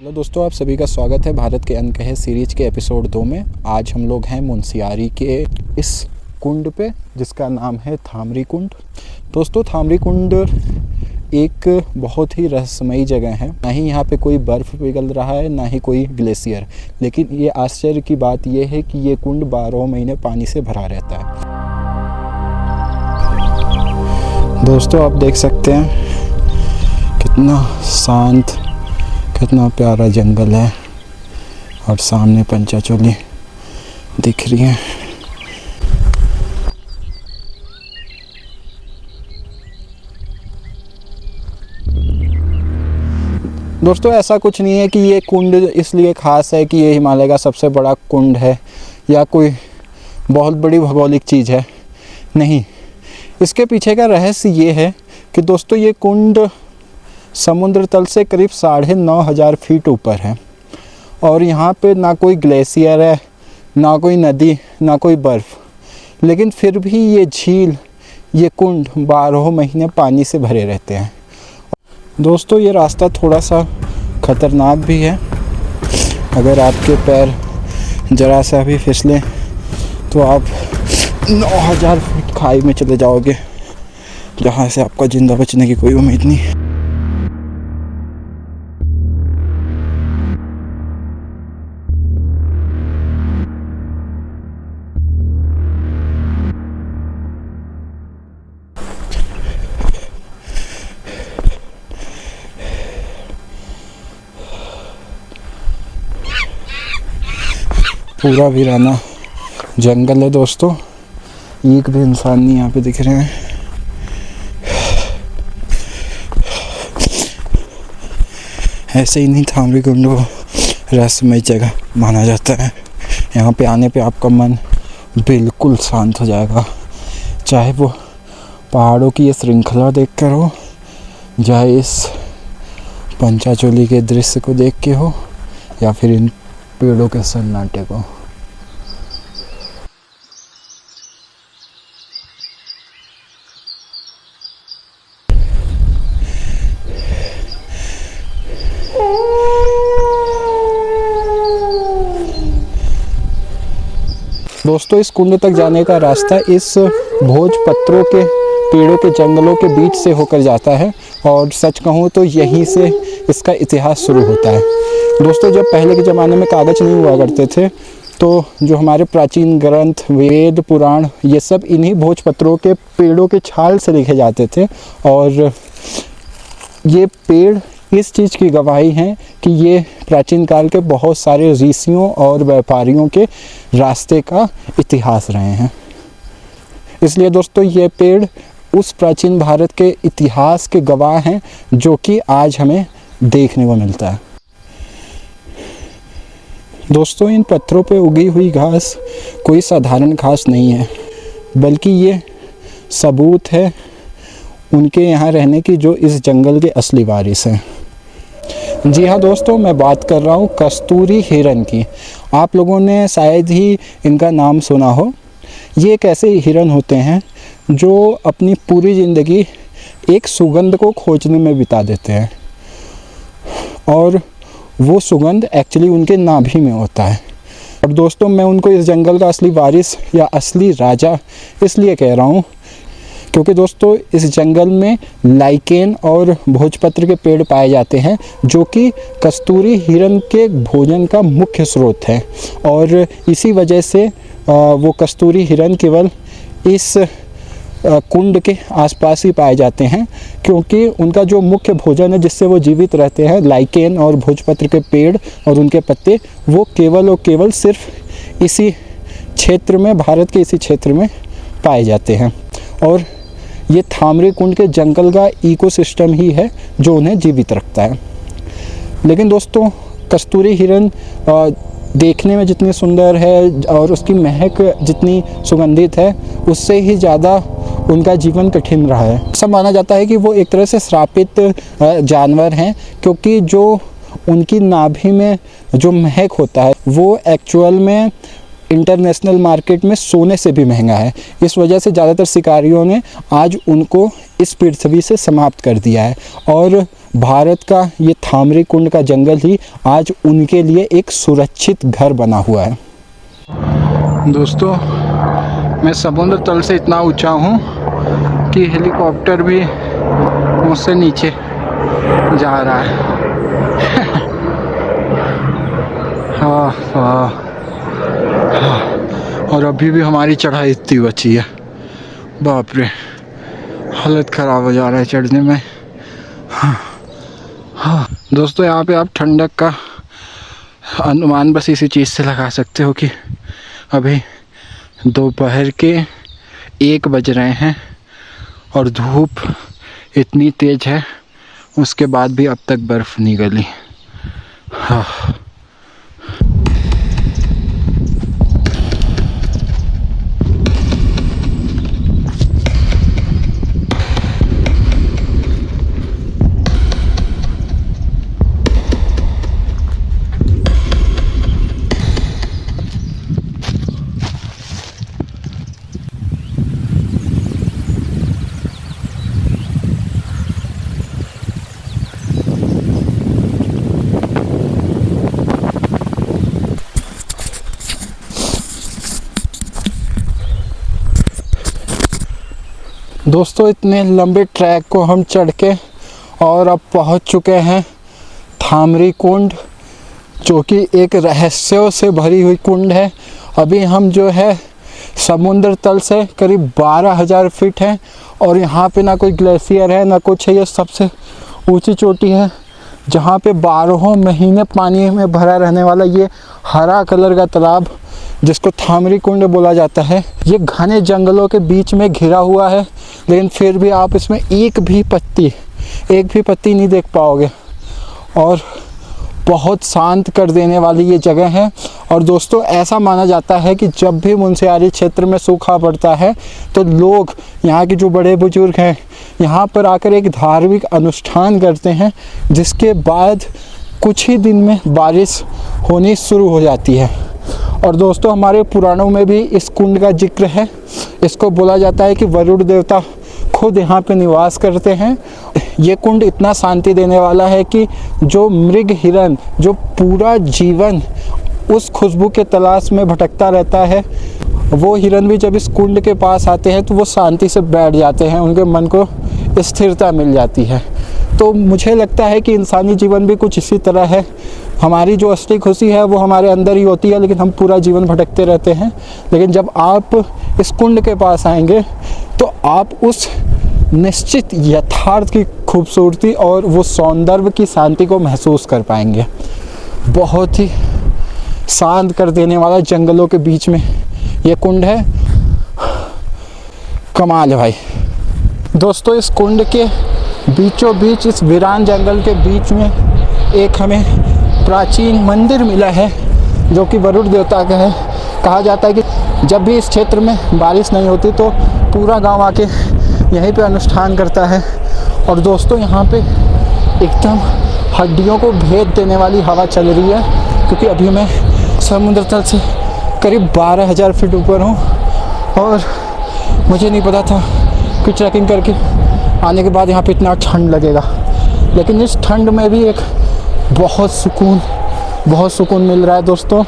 Hello दोस्तों, आप सभी का स्वागत है भारत के अनकहे सीरीज के एपिसोड 2 में। आज हम लोग हैं मुनस्यारी के इस कुंड पे जिसका नाम है थामरी कुंड। दोस्तों, थामरी कुंड एक बहुत ही रहस्यमयी जगह है। ना ही यहाँ पे कोई बर्फ़ पिघल रहा है, ना ही कोई ग्लेशियर। लेकिन ये आश्चर्य की बात यह है कि ये कुंड 12 महीने पानी से भरा रहता है। दोस्तों, आप देख सकते हैं कितना शांत, कितना प्यारा जंगल है और सामने पंचाचोली दिख रही है। दोस्तों, ऐसा कुछ नहीं है कि ये कुंड इसलिए ख़ास है कि ये हिमालय का सबसे बड़ा कुंड है या कोई बहुत बड़ी भौगोलिक चीज़ है। नहीं, इसके पीछे का रहस्य ये है कि दोस्तों ये कुंड समुद्र तल से करीब 9,500 फीट ऊपर है और यहाँ पे ना कोई ग्लेशियर है, ना कोई नदी, ना कोई बर्फ़। लेकिन फिर भी ये झील, ये कुंड 12 महीने पानी से भरे रहते हैं। दोस्तों, ये रास्ता थोड़ा सा ख़तरनाक भी है। अगर आपके पैर ज़रा सा भी फिसलें तो आप 9,000 फीट खाई में चले जाओगे, जहाँ से आपका ज़िंदा बचने की कोई उम्मीद नहीं है। पूरा वीराना जंगल है दोस्तों, एक भी इंसान नहीं यहाँ पे दिख रहे हैं। ऐसे ही नहीं, थामरी कुंड को रहस्यमय जगह माना जाता है। यहाँ पे आने पे आपका मन बिल्कुल शांत हो जाएगा, चाहे वो पहाड़ों की ये श्रृंखला देखकर हो, चाहे इस पंचाचोली के दृश्य को देख के हो, या फिर इन पेड़ों के सन्नाटे को। दोस्तों, इस कुंड तक जाने का रास्ता इस भोजपत्रों के पेड़ों के जंगलों के बीच से होकर जाता है और सच कहूँ तो यहीं से इसका इतिहास शुरू होता है। दोस्तों, जब पहले के ज़माने में कागज़ नहीं हुआ करते थे तो जो हमारे प्राचीन ग्रंथ, वेद, पुराण, ये सब इन्हीं भोजपत्रों के पेड़ों के छाल से लिखे जाते थे। और ये पेड़ इस चीज़ की गवाही हैं कि ये प्राचीन काल के बहुत सारे ऋषियों और व्यापारियों के रास्ते का इतिहास रहे हैं। इसलिए दोस्तों, ये पेड़ उस प्राचीन भारत के इतिहास के गवाह हैं जो कि आज हमें देखने को मिलता है। दोस्तों, इन पत्थरों पे उगी हुई घास कोई साधारण घास नहीं है, बल्कि ये सबूत है उनके यहाँ रहने की जो इस जंगल के असली वारिस हैं। जी हाँ दोस्तों, मैं बात कर रहा हूँ कस्तूरी हिरन की। आप लोगों ने शायद ही इनका नाम सुना हो। ये एक ऐसे हिरन होते हैं जो अपनी पूरी ज़िंदगी एक सुगंध को खोजने में बिता देते हैं और वो सुगंध एक्चुअली उनके नाभि में होता है। और दोस्तों, मैं उनको इस जंगल का असली वारिस या असली राजा इसलिए कह रहा हूँ क्योंकि दोस्तों, इस जंगल में लाइकेन और भोजपत्र के पेड़ पाए जाते हैं जो कि कस्तूरी हिरन के भोजन का मुख्य स्रोत है। और इसी वजह से वो कस्तूरी हिरन केवल इस कुंड के आसपास ही पाए जाते हैं, क्योंकि उनका जो मुख्य भोजन है जिससे वो जीवित रहते हैं, लाइकेन और भोजपत्र के पेड़ और उनके पत्ते, वो केवल और केवल सिर्फ इसी क्षेत्र में, भारत के इसी क्षेत्र में पाए जाते हैं। और ये थामरी कुंड के जंगल का इकोसिस्टम ही है जो उन्हें जीवित रखता है। लेकिन दोस्तों, कस्तूरी हिरन देखने में जितनी सुंदर है और उसकी महक जितनी सुगंधित है, उससे ही ज़्यादा उनका जीवन कठिन रहा है। ऐसा माना जाता है कि वो एक तरह से श्रापित जानवर हैं, क्योंकि जो उनकी नाभि में जो महक होता है वो एक्चुअल में इंटरनेशनल मार्केट में सोने से भी महंगा है। इस वजह से ज़्यादातर शिकारियों ने आज उनको इस पृथ्वी से समाप्त कर दिया है और भारत का ये थामरी कुंड का जंगल ही आज उनके लिए एक सुरक्षित घर बना हुआ है। दोस्तों, मैं समुद्र तल से इतना ऊंचा हूँ कि हेलीकॉप्टर भी मुझसे नीचे जा रहा है। हाँ हाँ, और अभी भी हमारी चढ़ाई इतनी बची है, बाप रे, हालत ख़राब हो जा रहा है चढ़ने में। हाँ दोस्तों, यहाँ पे आप ठंडक का अनुमान बस इसी चीज़ से लगा सकते हो कि अभी दोपहर के 1 बज रहे हैं और धूप इतनी तेज़ है, उसके बाद भी अब तक बर्फ़ नहीं गली। हाँ दोस्तों, इतने लंबे ट्रैक को हम चढ़ के और अब पहुंच चुके हैं थामरी कुंड, जो कि एक रहस्यों से भरी हुई कुंड है। अभी हम जो है समुद्र तल से करीब 12,000 फीट हैं और यहाँ पे ना कोई ग्लेशियर है ना कुछ है। ये सबसे ऊंची चोटी है जहाँ पे 12 महीने पानी में भरा रहने वाला ये हरा कलर का तालाब, जिसको थामरी कुंड बोला जाता है, ये घने जंगलों के बीच में घिरा हुआ है, लेकिन फिर भी आप इसमें एक भी पत्ती नहीं देख पाओगे और बहुत शांत कर देने वाली ये जगह है। और दोस्तों, ऐसा माना जाता है कि जब भी मुनस्यारी क्षेत्र में सूखा पड़ता है तो लोग, यहाँ के जो बड़े बुजुर्ग हैं, यहाँ पर आकर एक धार्मिक अनुष्ठान करते हैं, जिसके बाद कुछ ही दिन में बारिश होनी शुरू हो जाती है। और दोस्तों, हमारे पुराणों में भी इस कुंड का जिक्र है। इसको बोला जाता है कि वरुण देवता खुद यहाँ पे निवास करते हैं। ये कुंड इतना शांति देने वाला है कि जो मृग हिरन जो पूरा जीवन उस खुशबू के तलाश में भटकता रहता है, वो हिरन भी जब इस कुंड के पास आते हैं तो वो शांति से बैठ जाते हैं, उनके मन को स्थिरता मिल जाती है। तो मुझे लगता है कि इंसानी जीवन भी कुछ इसी तरह है। हमारी जो असली खुशी है वो हमारे अंदर ही होती है, लेकिन हम पूरा जीवन भटकते रहते हैं। लेकिन जब आप इस कुंड के पास आएंगे तो आप उस निश्चित यथार्थ की खूबसूरती और वो सौंदर्य की शांति को महसूस कर पाएंगे। बहुत ही शांत कर देने वाला जंगलों के बीच में ये कुंड है, कमाल है भाई। दोस्तों, इस कुंड के बीचों बीच, इस वीरान जंगल के बीच में एक हमें प्राचीन मंदिर मिला है, जो कि वरुण देवता का है। कहा जाता है कि जब भी इस क्षेत्र में बारिश नहीं होती तो पूरा गांव आके यहीं पे अनुष्ठान करता है। और दोस्तों, यहाँ पे एकदम हड्डियों को भेद देने वाली हवा चल रही है, क्योंकि अभी मैं समुद्र तल से करीब 12,000 फीट ऊपर हूँ और मुझे नहीं पता था कि ट्रैकिंग करके आने के बाद यहाँ पे इतना ठंड लगेगा। लेकिन इस ठंड में भी एक बहुत सुकून मिल रहा है दोस्तों।